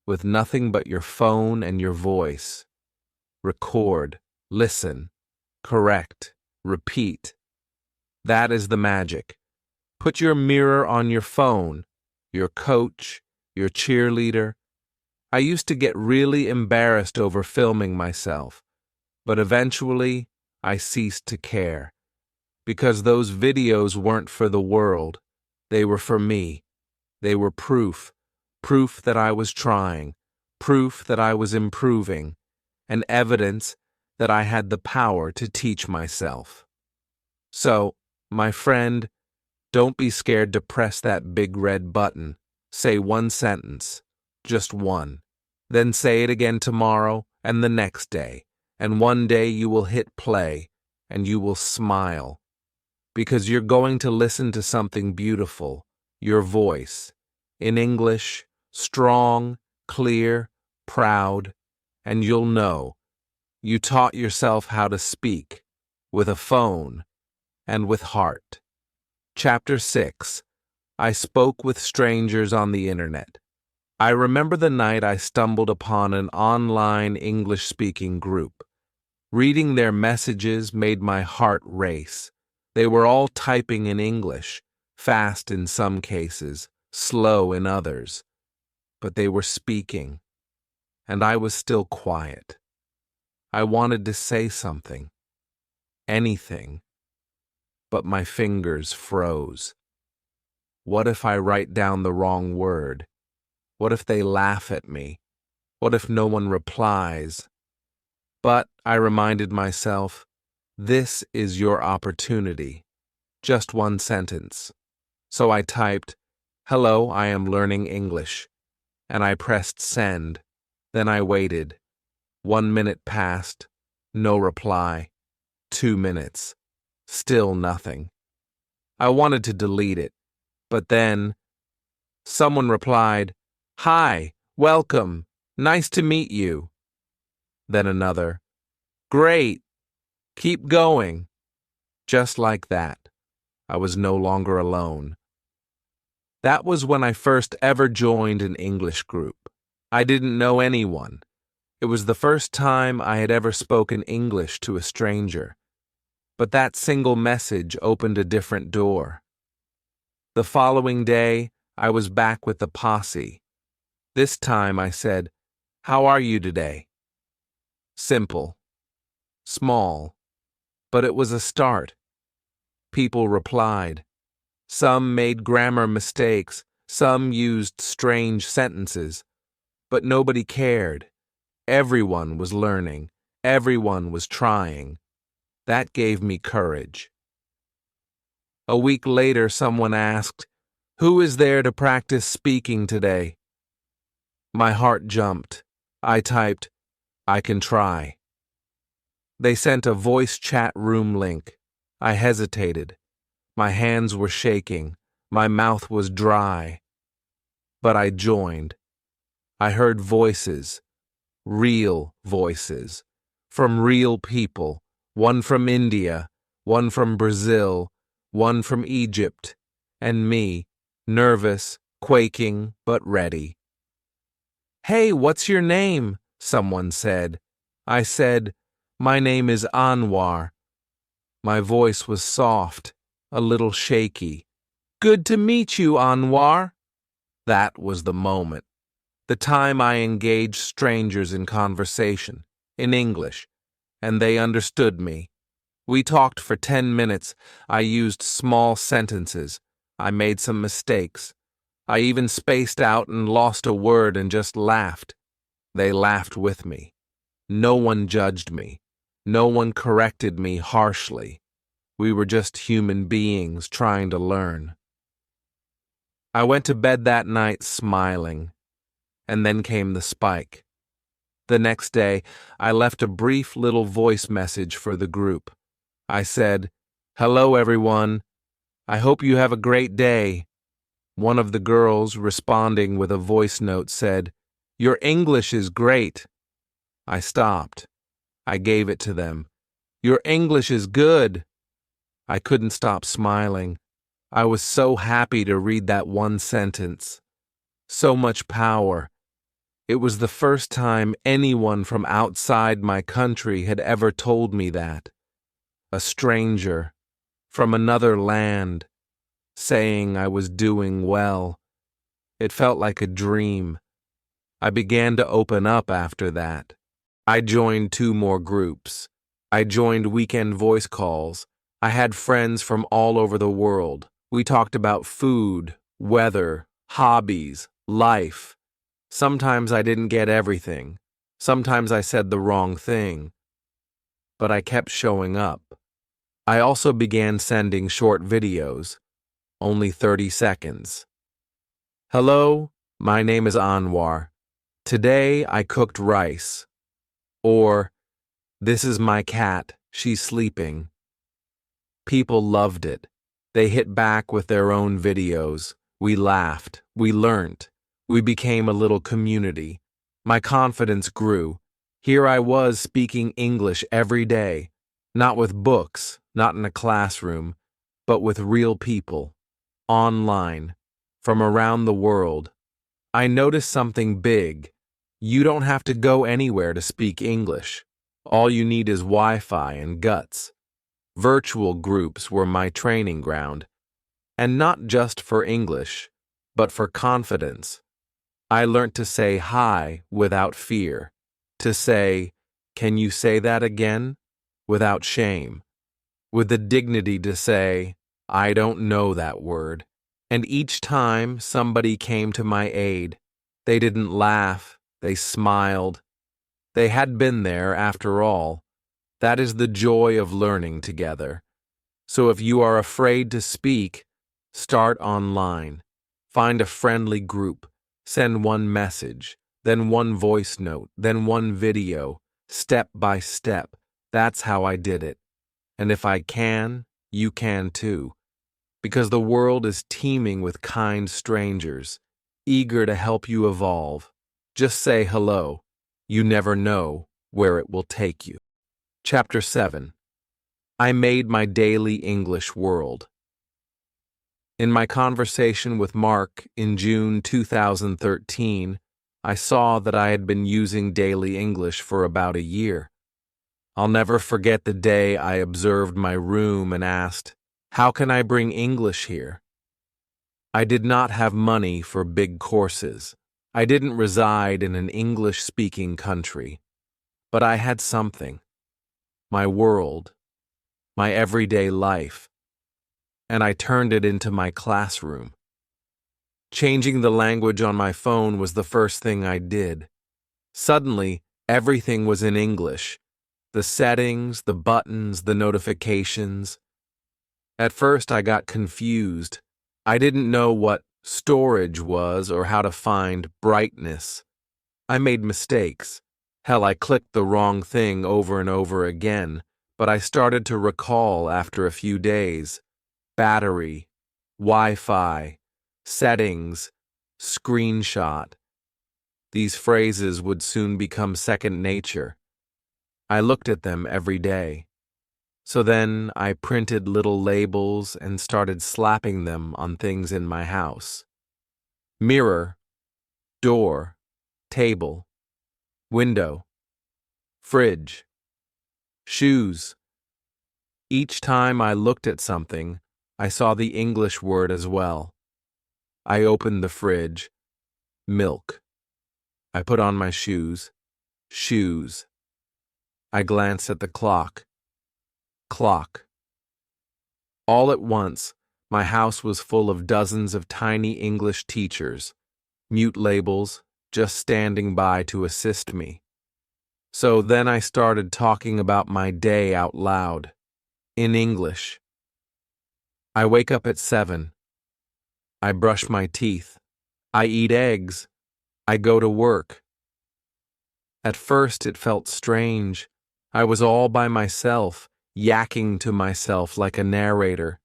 with nothing but your phone and your voice. Record, listen, correct, repeat. That is the magic. Put your mirror on your phone, your coach, your cheerleader. I used to get really embarrassed over filming myself, but eventually I ceased to care. Because those videos weren't for the world, they were for me. They were proof that I was trying, proof that I was improving, and evidence that I had the power to teach myself. So, my friend, don't be scared to press that big red button. Say one sentence, just one. Then say it again tomorrow and the next day, and one day you will hit play and you will smile. Because you're going to listen to something beautiful, your voice, in English, strong, clear, proud, and you'll know you taught yourself how to speak with a phone and with heart. Chapter 6. I spoke with strangers on the internet. I remember the night I stumbled upon an online English-speaking group. Reading their messages made my heart race. They were all typing in English, fast in some cases, slow in others. But they were speaking, and I was still quiet. I wanted to say something, anything, but my fingers froze. What if I write down the wrong word? What if they laugh at me? What if no one replies? But I reminded myself, this is your opportunity. Just one sentence. So I typed, "Hello, I am learning English," and I pressed send. Then I waited. 1 minute passed, no reply. 2 minutes, still nothing. I wanted to delete it, but then someone replied, "Hi, welcome, nice to meet you." Then another, "Great, keep going." Just like that, I was no longer alone. That was when I first ever joined an English group. I didn't know anyone. It was the first time I had ever spoken English to a stranger. But that single message opened a different door. The following day, I was back with the posse. This time I said, "How are you today?" Simple. Small. But it was a start. People replied. Some made grammar mistakes, some used strange sentences, but nobody cared. Everyone was learning. Everyone was trying. That gave me courage. A week later, someone asked, "Who is there to practice speaking today?" My heart jumped. I typed, I can try. They sent a voice chat room link. I hesitated. My hands were shaking. My mouth was dry. But I joined. I heard voices, real voices, from real people, one from India, one from Brazil, one from Egypt, and me, nervous, quaking, but ready. "Hey, what's your name?" someone said. I said, "My name is Anwar." My voice was soft, a little shaky. "Good to meet you, Anwar." That was the moment. The time I engaged strangers in conversation, in English, and they understood me. We talked for 10 minutes. I used small sentences. I made some mistakes. I even spaced out and lost a word and just laughed. They laughed with me. No one judged me. No one corrected me harshly. We were just human beings trying to learn. I went to bed that night smiling, and then came the spike. The next day, I left a brief little voice message for the group. I said, "Hello, everyone. I hope you have a great day." One of the girls, responding with a voice note, said, "Your English is great." I stopped. I gave it to them. "Your English is good." I couldn't stop smiling. I was so happy to read that one sentence. So much power. It was the first time anyone from outside my country had ever told me that. A stranger, from another land, saying I was doing well. It felt like a dream. I began to open up after that. I joined 2 more groups. I joined weekend voice calls. I had friends from all over the world. We talked about food, weather, hobbies, life. Sometimes I didn't get everything. Sometimes I said the wrong thing. But I kept showing up. I also began sending short videos, only 30 seconds. "Hello, my name is Anwar. Today I cooked rice." Or, "This is my cat, she's sleeping." People loved it. They hit back with their own videos. We laughed. We learned. We became a little community. My confidence grew. Here I was speaking English every day, not with books, not in a classroom, but with real people, online, from around the world. I noticed something big. You don't have to go anywhere to speak English. All you need is Wi-Fi and guts. Virtual groups were my training ground, and not just for English, but for confidence. I learned to say hi without fear, to say, "Can you say that again?" without shame, with the dignity to say, "I don't know that word." And each time somebody came to my aid, they didn't laugh, they smiled. They had been there after all. That is the joy of learning together. So if you are afraid to speak, start online. Find a friendly group. Send one message, then one voice note, then one video, step by step. That's how I did it. And if I can, you can too. Because the world is teeming with kind strangers, eager to help you evolve. Just say hello. You never know where it will take you. Chapter 7. I made my daily English world. In my conversation with Mark in June 2013, I saw that I had been using daily English for about a year. I'll never forget the day I observed my room and asked, "How can I bring English here?" I did not have money for big courses. I didn't reside in an English-speaking country. But I had something. My world. My everyday life. And I turned it into my classroom. Changing the language on my phone was the first thing I did. Suddenly, everything was in English. The settings, the buttons, the notifications. At first, I got confused. I didn't know what storage was or how to find brightness. I made mistakes. Hell, I clicked the wrong thing over and over again, but I started to recall after a few days. Battery, Wi-Fi, settings, screenshot. These phrases would soon become second nature. I looked at them every day. So then I printed little labels and started slapping them on things in my house. Mirror, door, table, window, fridge, shoes. Each time I looked at something, I saw the English word as well. I opened the fridge, milk. I put on my shoes, shoes. I glanced at the clock, clock. All at once, my house was full of dozens of tiny English teachers, mute labels, just standing by to assist me. So then I started talking about my day out loud, in English. I wake up at 7. I brush my teeth. I eat eggs. I go to work. At first it felt strange. I was all by myself, yakking to myself like a narrator.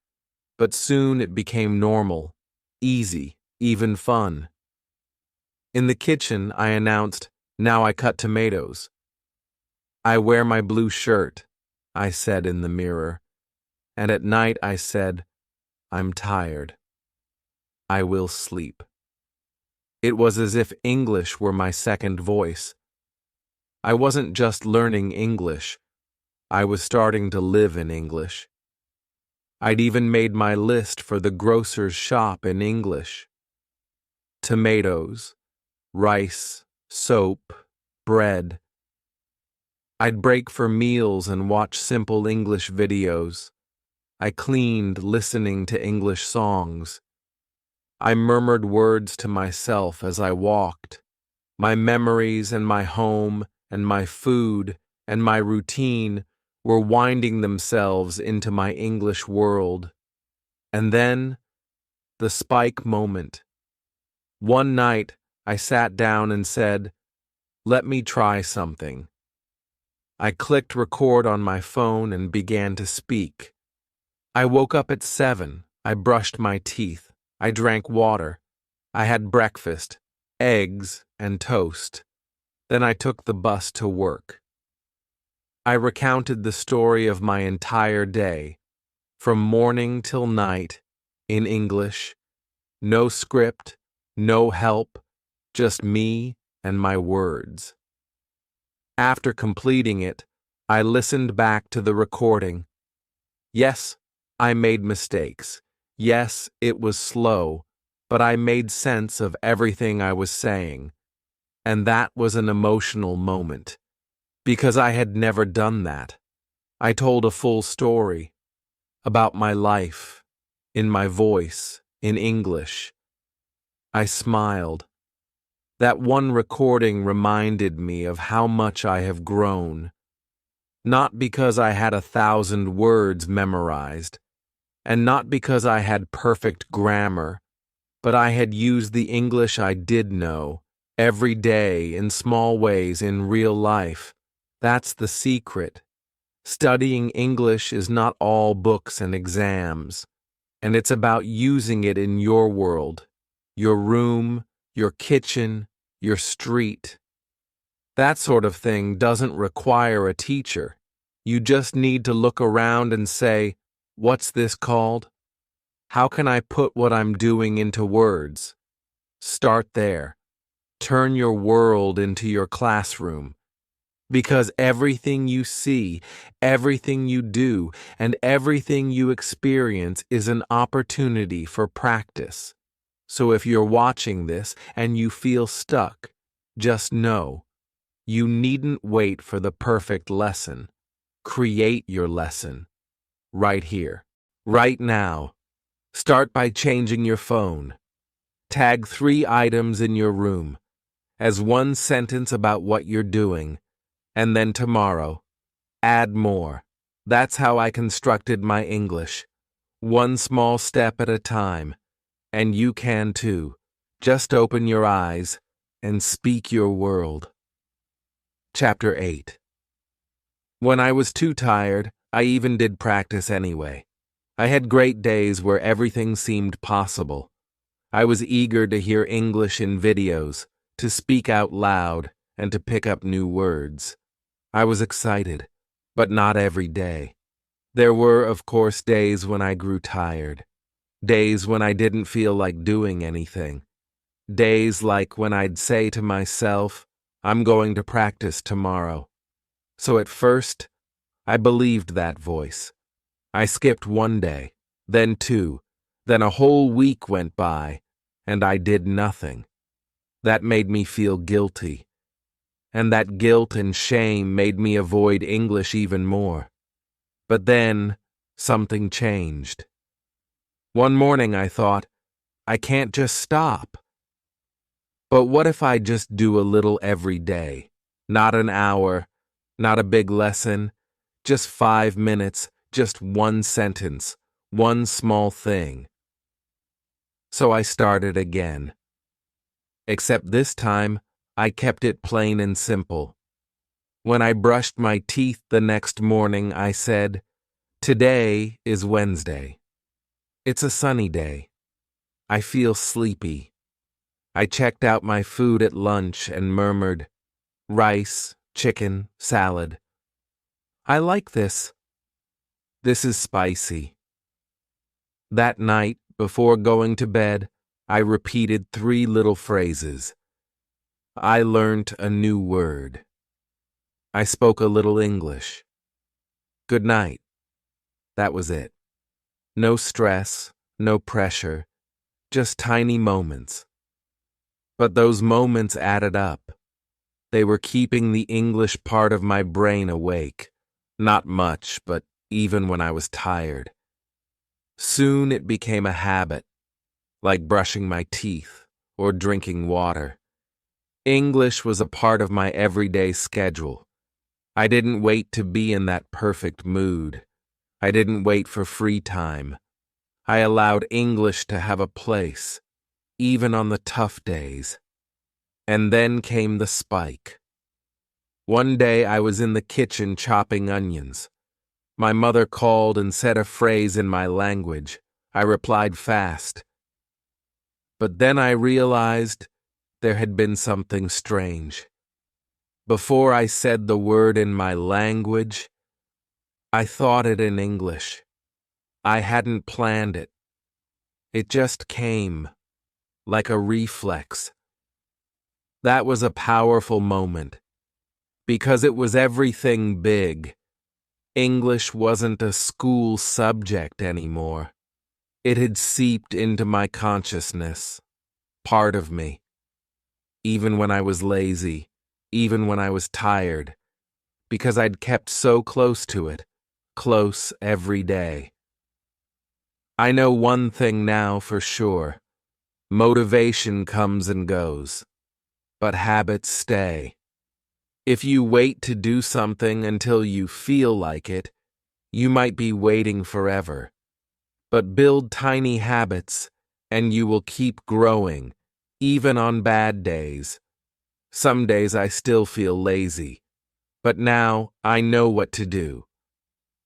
But soon it became normal, easy, even fun. In the kitchen, I announced, "Now I cut tomatoes." "I wear my blue shirt," I said in the mirror. And at night I said, "I'm tired. I will sleep." It was as if English were my second voice. I wasn't just learning English. I was starting to live in English. I'd even made my list for the grocer's shop in English. Tomatoes, rice, soap, bread. I'd break for meals and watch simple English videos. I cleaned listening to English songs. I murmured words to myself as I walked. My memories and my home and my food and my routine were winding themselves into my English world. And then, the spike moment. One night, I sat down and said, "Let me try something." I clicked record on my phone and began to speak. I woke up at 7. I brushed my teeth. I drank water. I had breakfast, eggs, and toast. Then I took the bus to work. I recounted the story of my entire day, from morning till night, in English. No script, no help, just me and my words. After completing it, I listened back to the recording. Yes, I made mistakes. Yes, it was slow, but I made sense of everything I was saying. And that was an emotional moment, because I had never done that. I told a full story about my life, in my voice, in English. I smiled. That one recording reminded me of how much I have grown. Not because I had 1,000 words memorized, and not because I had perfect grammar, but I had used the English I did know, every day in small ways in real life. That's the secret. Studying English is not all books and exams, and it's about using it in your world, your room, your kitchen, your street. That sort of thing doesn't require a teacher. You just need to look around and say, "What's this called? How can I put what I'm doing into words?" Start there. Turn your world into your classroom. Because everything you see, everything you do, and everything you experience is an opportunity for practice. So if you're watching this and you feel stuck, just know, you needn't wait for the perfect lesson. Create your lesson. Right here. Right now. Start by changing your phone. Tag 3 items in your room as one sentence about what you're doing. And then tomorrow, add more. That's how I constructed my English. One small step at a time. And you can too. Just open your eyes and speak your world. Chapter 8. When I was too tired, I even did practice anyway. I had great days where everything seemed possible. I was eager to hear English in videos, to speak out loud, and to pick up new words. I was excited, but not every day. There were, of course, days when I grew tired. Days when I didn't feel like doing anything. Days like when I'd say to myself, I'm going to practice tomorrow. So at first, I believed that voice. I skipped one day, then two, then a whole week went by, and I did nothing. That made me feel guilty. And that guilt and shame made me avoid English even more. But then, something changed. One morning I thought, I can't just stop. But what if I just do a little every day? Not an hour, not a big lesson, just 5 minutes, just one sentence, one small thing. So I started again. Except this time, I kept it plain and simple. When I brushed my teeth the next morning, I said, Today is Wednesday. It's a sunny day. I feel sleepy. I checked out my food at lunch and murmured, rice, chicken, salad. I like this. This is spicy. That night, before going to bed, I repeated 3 little phrases. I learned a new word. I spoke a little English. Good night. That was it. No stress, no pressure, just tiny moments. But those moments added up. They were keeping the English part of my brain awake. Not much, but even when I was tired. Soon it became a habit, like brushing my teeth or drinking water. English was a part of my everyday schedule. I didn't wait to be in that perfect mood. I didn't wait for free time. I allowed English to have a place, even on the tough days. And then came the spike. One day I was in the kitchen chopping onions. My mother called and said a phrase in my language. I replied fast. But then I realized there had been something strange. Before I said the word in my language, I thought it in English. I hadn't planned it. It just came, like a reflex. That was a powerful moment, because it was everything big. English wasn't a school subject anymore. It had seeped into my consciousness, part of me. Even when I was lazy, even when I was tired, because I'd kept so close to it, close every day. I know one thing now for sure. Motivation comes and goes, but habits stay. If you wait to do something until you feel like it, you might be waiting forever. But build tiny habits, and you will keep growing, even on bad days. Some days I still feel lazy, but now I know what to do.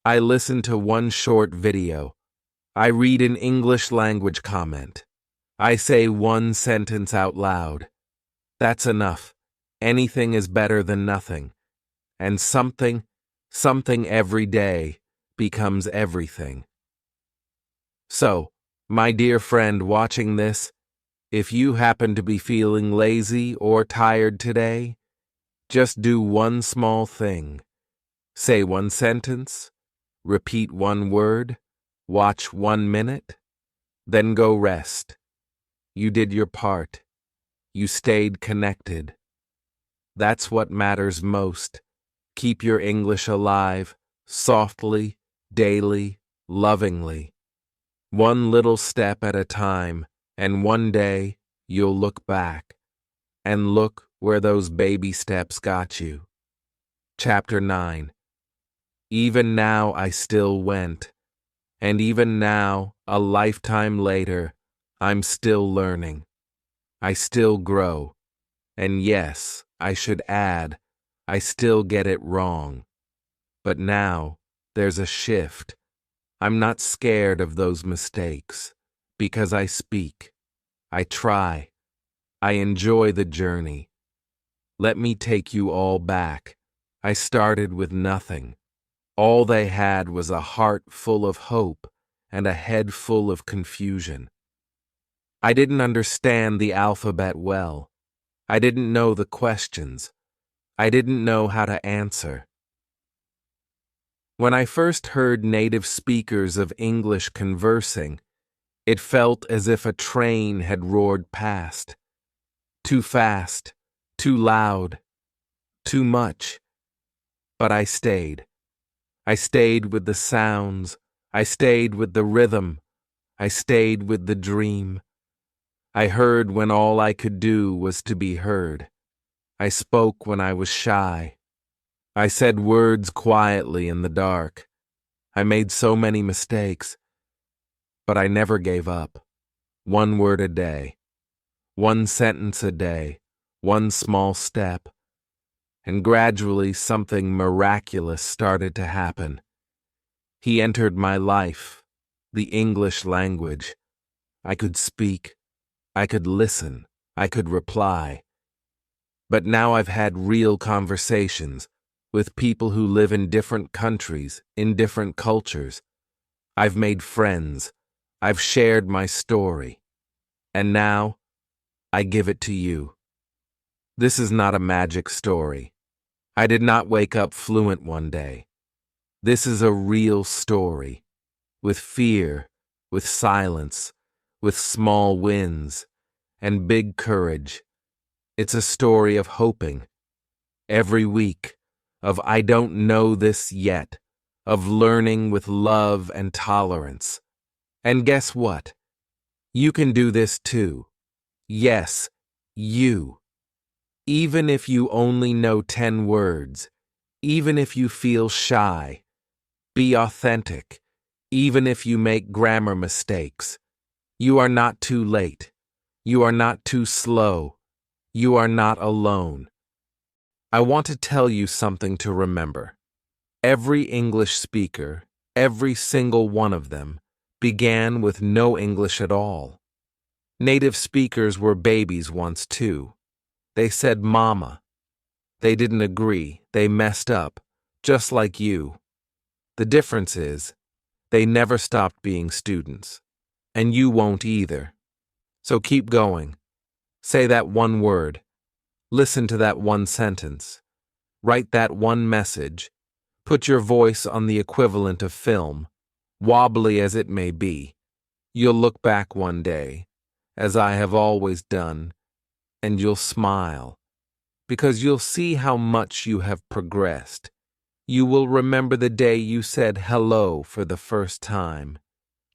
I listen to one short video. I read an English language comment. I say one sentence out loud. That's enough. Anything is better than nothing. And something every day becomes everything. So, my dear friend watching this, if you happen to be feeling lazy or tired today, just do one small thing. Say one sentence, repeat one word, watch 1 minute, then go rest. You did your part. You stayed connected. That's what matters most. Keep your English alive, softly, daily, lovingly. One little step at a time, and one day you'll look back, and look where those baby steps got you. Chapter 9. Even now I still went, and even now, a lifetime later, I'm still learning. I still grow. And yes, I should add, I still get it wrong. But now, there's a shift. I'm not scared of those mistakes, because I speak. I try. I enjoy the journey. Let me take you all back. I started with nothing. All they had was a heart full of hope and a head full of confusion. I didn't understand the alphabet well. I didn't know the questions. I didn't know how to answer. When I first heard native speakers of English conversing, it felt as if a train had roared past. Too fast, too loud, too much. But I stayed. I stayed with the sounds. I stayed with the rhythm. I stayed with the dream. I heard when all I could do was to be heard. I spoke when I was shy. I said words quietly in the dark. I made so many mistakes, but I never gave up. One word a day, one sentence a day, one small step, and gradually something miraculous started to happen. He entered my life, the English language. I could speak, I could listen, I could reply. But now I've had real conversations with people who live in different countries, in different cultures. I've made friends. I've shared my story. And now, I give it to you. This is not a magic story. I did not wake up fluent one day. This is a real story, with fear, with silence, with small wins, and big courage. It's a story of hoping. Every week, of I don't know this yet, of learning with love and tolerance. And guess what? You can do this too. Yes, you. Even if you only know 10 words, even if you feel shy, be authentic, even if you make grammar mistakes. You are not too late. You are not too slow. You are not alone. I want to tell you something to remember. Every English speaker, every single one of them, began with no English at all. Native speakers were babies once too. They said mama. They didn't agree. They messed up, just like you. The difference is, they never stopped being students. And you won't either. So keep going. Say that one word. Listen to that one sentence. Write that one message. Put your voice on the equivalent of film, wobbly as it may be. You'll look back one day, as I have always done, and you'll smile, because you'll see how much you have progressed. You will remember the day you said hello for the first time.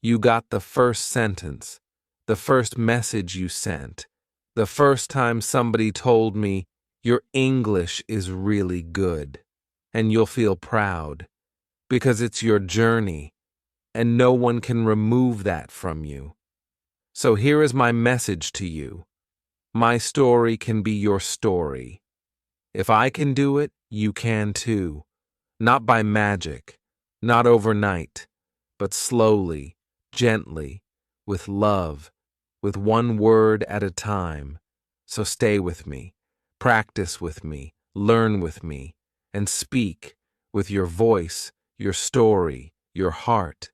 You got the first sentence, the first message you sent, the first time somebody told me, your English is really good. And you'll feel proud, because it's your journey, and no one can remove that from you. So here is my message to you. My story can be your story. If I can do it, you can too. Not by magic, not overnight, but slowly, gently, with love, with one word at a time. So stay with me, practice with me, learn with me, and speak with your voice, your story, your heart.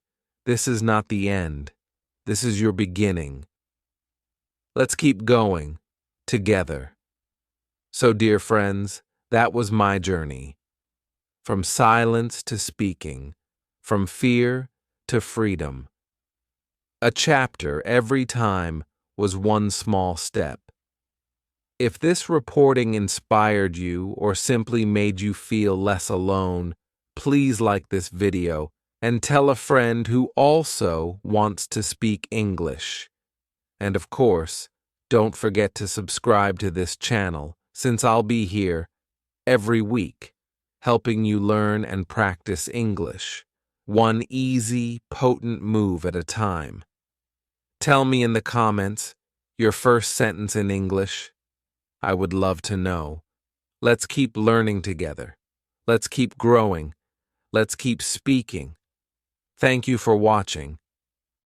This is not the end. This is your beginning. Let's keep going, together. So, dear friends, that was my journey. From silence to speaking, from fear to freedom. A chapter every time was one small step. If this reporting inspired you or simply made you feel less alone, please like this video and tell a friend who also wants to speak English. And of course, don't forget to subscribe to this channel, since I'll be here every week, helping you learn and practice English, one easy, potent move at a time. Tell me in the comments your first sentence in English. I would love to know. Let's keep learning together. Let's keep growing. Let's keep speaking. Thank you for watching.